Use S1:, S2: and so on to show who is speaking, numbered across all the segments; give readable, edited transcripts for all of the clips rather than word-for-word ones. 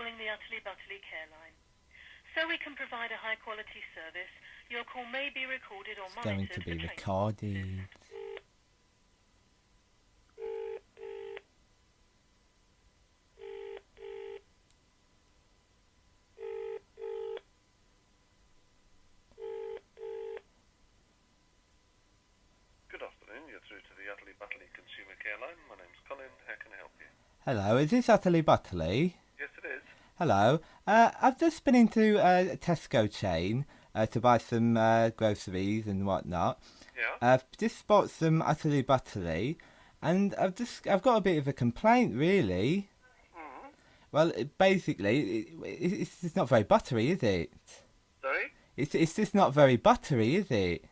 S1: calling the Utterly Butterly care line. So we can provide a high-quality service, your call may be recorded or
S2: It's going
S1: monitored
S2: to be
S1: for training.
S2: recorded.
S3: Good afternoon, you're through to the Utterly Butterly Consumer Care Line. My name's Colin, how can I help you?
S2: Hello, is this Utterly Butterly?
S3: Yes, it is.
S2: Hello. I've just been into a Tesco chain to buy some groceries and whatnot.
S3: Yeah?
S2: I've just bought some Utterly Butterly, and I've got a bit of a complaint, really.
S3: Mm-hmm.
S2: Well, it's just not very buttery, is it?
S3: Sorry?
S2: It's just not very buttery, is it?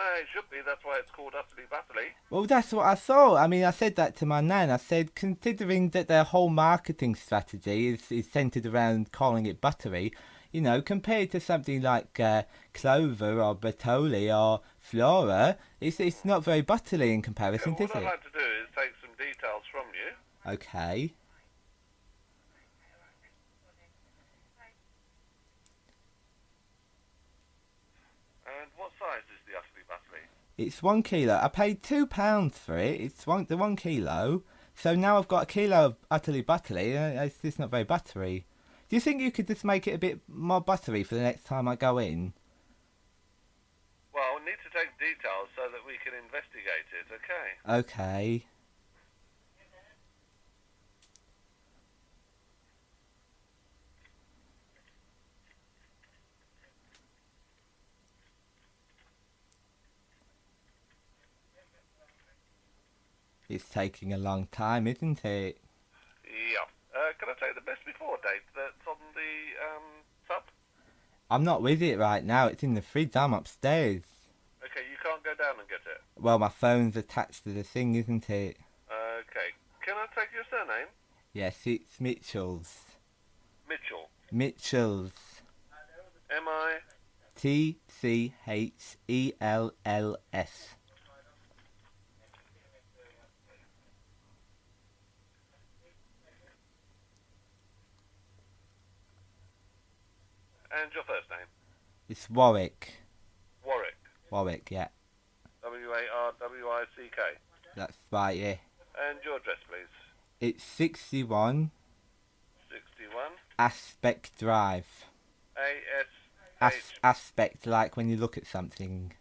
S3: It should be, that's why it's called Utterly Butterly.
S2: Well, that's what I thought. I mean, I said that to my nan. I said, considering that their whole marketing strategy is centered around calling it buttery, you know, compared to something like Clover or Bertoli or Flora, it's not very buttery in comparison,
S3: Yeah,
S2: is
S3: what I'd
S2: it?
S3: like to do is take some details from you.
S2: Okay.
S3: And what size is the Utterly Butterly?
S2: It's 1 kilo. I paid £2 for it. It's the 1 kilo. So now I've got a kilo of Utterly Butterly. It's just not very buttery. Do you think you could just make it a bit more buttery for the next time I go in?
S3: Well, we need to take details so that we can investigate it, okay?
S2: Okay. It's taking a long time, isn't it?
S3: Yeah. Can I take the best before date that's on the sub?
S2: I'm not with it right now. It's in the fridge. I'm upstairs.
S3: Okay, you can't go down and get it.
S2: Well, my phone's attached to the thing, isn't it?
S3: Okay. Can I take your surname?
S2: Yes, it's Mitchell's.
S3: Mitchell.
S2: Mitchell's.
S3: M-I...
S2: Tchells.
S3: And your first name?
S2: It's Warwick.
S3: Warwick.
S2: Warwick, yeah.
S3: W-A-R-W-I-C-K.
S2: That's right, yeah.
S3: And your address, please?
S2: It's 61
S3: 61
S2: Aspect Drive.
S3: A-S-H...
S2: Aspect, like when you look at something.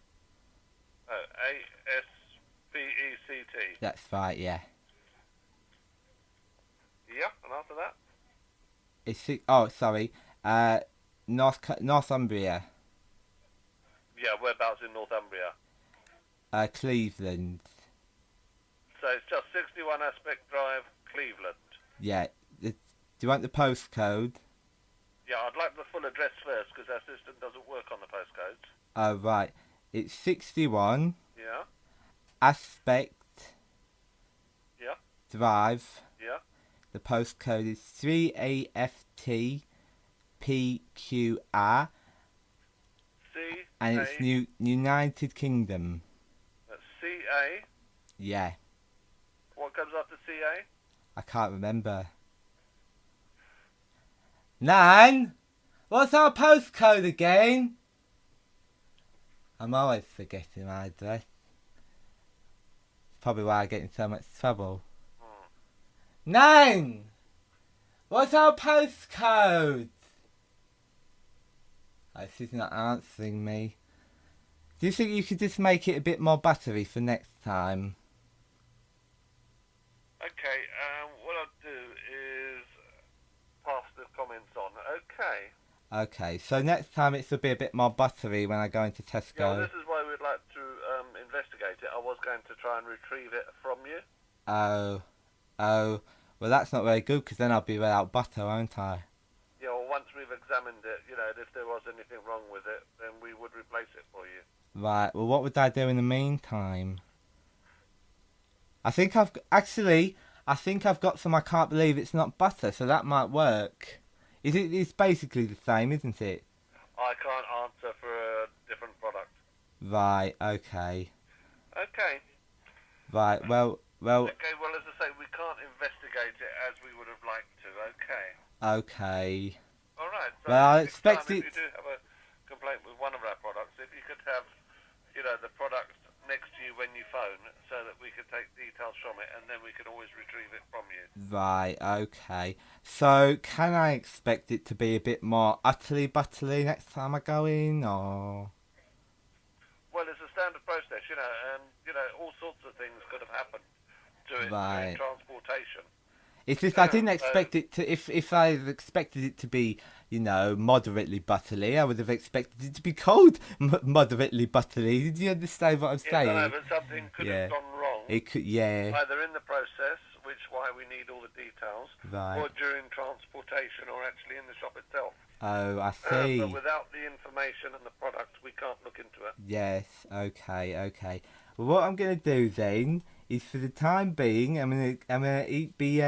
S3: Oh, A-S-P-E-C-T.
S2: That's right, yeah.
S3: Yeah, and after that?
S2: Northumbria.
S3: Yeah, whereabouts in Northumbria?
S2: Cleveland.
S3: So it's just 61 Aspect Drive, Cleveland.
S2: Yeah. Do you want the postcode?
S3: Yeah, I'd like the full address first because our system doesn't work on the postcodes.
S2: Oh, right. It's 61
S3: Yeah,
S2: Aspect
S3: yeah,
S2: Drive.
S3: yeah.
S2: The postcode is 3AFTPQR.
S3: C...
S2: And it's United Kingdom.
S3: C-A...
S2: Yeah.
S3: What comes after C-A?
S2: I can't remember. Nan? What's our postcode again? I'm always forgetting my address. It's probably why I get in so much trouble. Nan! What's our postcode? Oh, she's not answering me. Do you think you could just make it a bit more buttery for next time?
S3: Okay, what I'll do is pass the comments on. Okay.
S2: Okay, so next time it should be a bit more buttery when I go into Tesco.
S3: Yeah, well, this is why we'd like to investigate it. I was going to try and retrieve it from you.
S2: Oh. Well, that's not very good because then I'll be without butter, won't I?
S3: Yeah, well, once we've examined it, you know, and if there was anything wrong with it, then we would replace it for you.
S2: Right, well, what would I do in the meantime? I think I've got some I can't believe it's not butter, so that might work. It's basically the same, isn't it?
S3: I can't answer for a different product.
S2: Right, okay.
S3: Okay.
S2: Right, well...
S3: Okay, well, as I say, we can't investigate it as we would have liked to, okay.
S2: Okay.
S3: All right. So
S2: Well, I
S3: next
S2: expect
S3: time, if
S2: it.
S3: you do have a complaint with one of our products, if you could have, the product next to you when you phone, so that we could take details from it, and then we can always retrieve it from you.
S2: Right, okay. So, can I expect it to be a bit more utterly buttery next time I go in, or?
S3: Well, it's a standard process, and all sorts of things could have happened to it during
S2: Right.
S3: transportation.
S2: It's just I didn't
S3: So,
S2: expect it to. If I expected it to be, moderately buttery, I would have expected it to be cold, moderately buttery. Did you understand what I'm
S3: yes, I know,
S2: saying?
S3: but something could
S2: Yeah.
S3: have gone wrong,
S2: It could. Yeah.
S3: either in the process, which is why we need all the details,
S2: Right.
S3: or during transportation, or actually in the shop itself.
S2: Oh, I
S3: But
S2: see.
S3: without the information and the product, we can't look into it.
S2: Yes. Okay. Okay. Well, what I'm gonna do then is, for the time being, I'm gonna be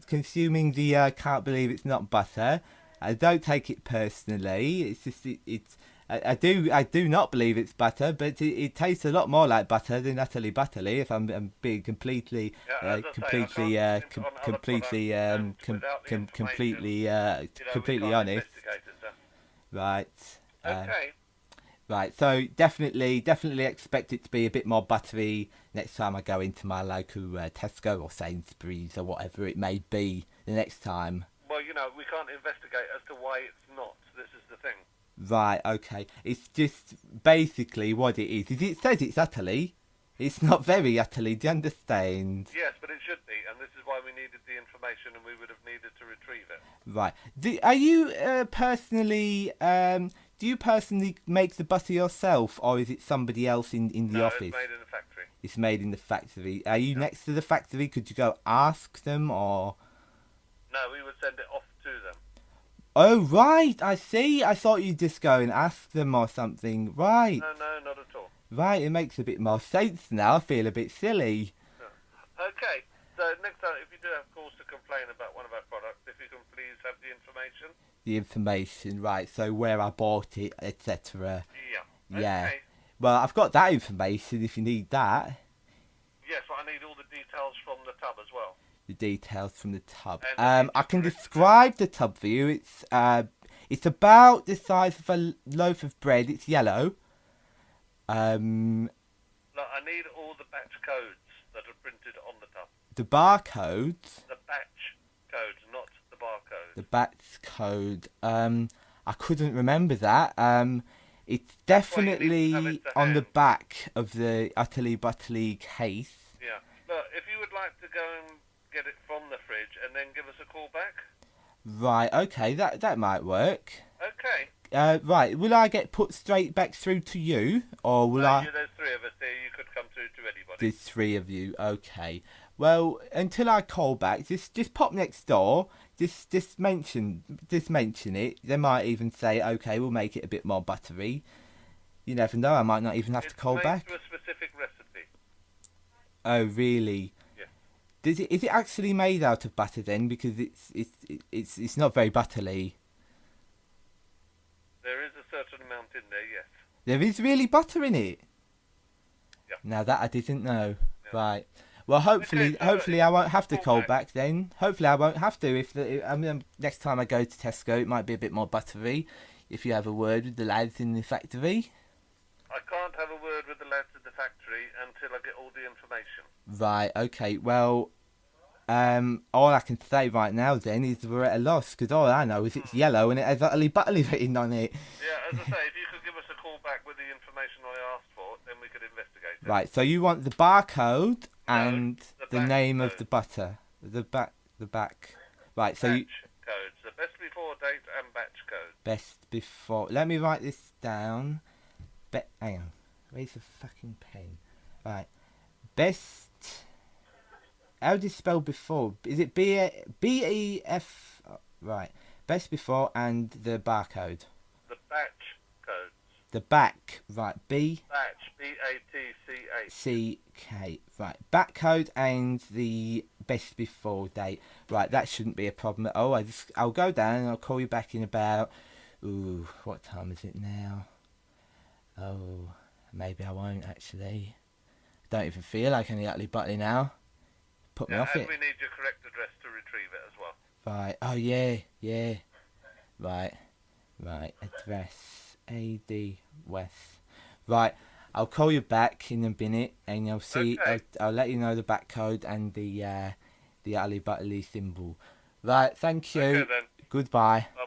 S2: consuming the can't believe it's not butter. I don't take it personally. It's just it's. I do not believe it's butter, but it tastes a lot more like butter than utterly buttery. If I'm being completely,
S3: Yeah, as I say, I can't comment on other
S2: completely,
S3: products, and without the information, we
S2: completely
S3: can't
S2: honest.
S3: investigate it, sir.
S2: Right.
S3: Okay.
S2: Right, so definitely expect it to be a bit more buttery next time I go into my local Tesco or Sainsbury's or whatever it may be the next time.
S3: Well, we can't investigate as to why it's not. This is the thing.
S2: Right, okay. It's just basically what it is it says it's utterly. It's not very utterly, do you understand?
S3: Yes, but it should be, and this is why we needed the information, and we would have needed to retrieve it.
S2: Right. Are you personally... do you personally make the butter yourself, or is it somebody else in the office?
S3: It's made in the factory.
S2: It's made in the factory. Are you next to the factory? Could you go ask them, or?
S3: No, we would send it off to them.
S2: Oh, right, I see. I thought you'd just go and ask them or something. Right.
S3: No, not at all.
S2: Right, it makes a bit more sense now. I feel a bit silly.
S3: Okay, so next time, if you do have cause to complain about one of our products, if you can please have the information.
S2: The information, right, so where I bought it, etc.
S3: Yeah.
S2: Yeah.
S3: Okay.
S2: Well, I've got that information if you need that.
S3: Yes, but I need all the details from the tub as well.
S2: The details from the tub.
S3: And
S2: I can describe the tub for you. It's about the size of a loaf of bread. It's yellow.
S3: Look, I need all the batch codes that are printed on the tub.
S2: The barcodes.
S3: The batch codes, not the barcode.
S2: The batch code. I couldn't remember that. It's definitely on the back of the utterly butterly case.
S3: Yeah. Look, if you would like to go and get it from the fridge and then give us a call back.
S2: Right. Okay. That might work.
S3: Okay.
S2: Right. Will I get put straight back through to you, or will I?
S3: There's three of us here. You could come through to anybody.
S2: There's three of you. Okay. Well, until I call back, just pop next door. Just mention it. They might even say, okay, we'll make it a bit more buttery. You never know. I might not even have to call back.
S3: It's made to a specific recipe.
S2: Oh, really?
S3: Yeah.
S2: Is it actually made out of butter then? Because it's not very buttery.
S3: There is a certain amount in there, yes.
S2: There is really butter in it.
S3: Yeah.
S2: Now that I didn't know.
S3: Yeah.
S2: Right. Well, hopefully I won't have to call
S3: back.
S2: back then. Hopefully I won't have to. Next time I go to Tesco, it might be a bit more buttery. If you have a word with the lads in the factory.
S3: I can't have a word with the lads in the factory until I get all the information.
S2: Right. Okay. Well, all I can say right now then is we're at a loss, because all I know is it's yellow and it has utterly buttery written on it.
S3: Yeah. As I say, if you could give us a call back with the information I asked for, then we could investigate it.
S2: Right. So you want the barcode and the
S3: batch
S2: name of
S3: code.
S2: the butter. The back. Right. So
S3: Batch codes, the best before date and batch code.
S2: best before. Let me write this down. Hang on. Where's the fucking pen? Right. Best. How do you spell before? Is it B-E-F? Right. Best before and the barcode.
S3: The batch codes.
S2: The back. Right. B.
S3: Batch. B-A-T-C-H.
S2: C-K. Right. Back code and the best before date. Right. That shouldn't be a problem at all. I'll go down and I'll call you back in about. Ooh. What time is it now? Oh. Maybe I won't actually. Don't even feel like any utterly buttery now. Put me off
S3: and
S2: it.
S3: we need your correct address to retrieve it as well.
S2: Right. Oh yeah, yeah. Right. Right. Address AD West. Right. I'll call you back in a minute, and I'll see.
S3: Okay.
S2: I'll let you know the back code and the Ali Butterly symbol. Right. Thank you.
S3: Okay then.
S2: Goodbye.
S3: Bye.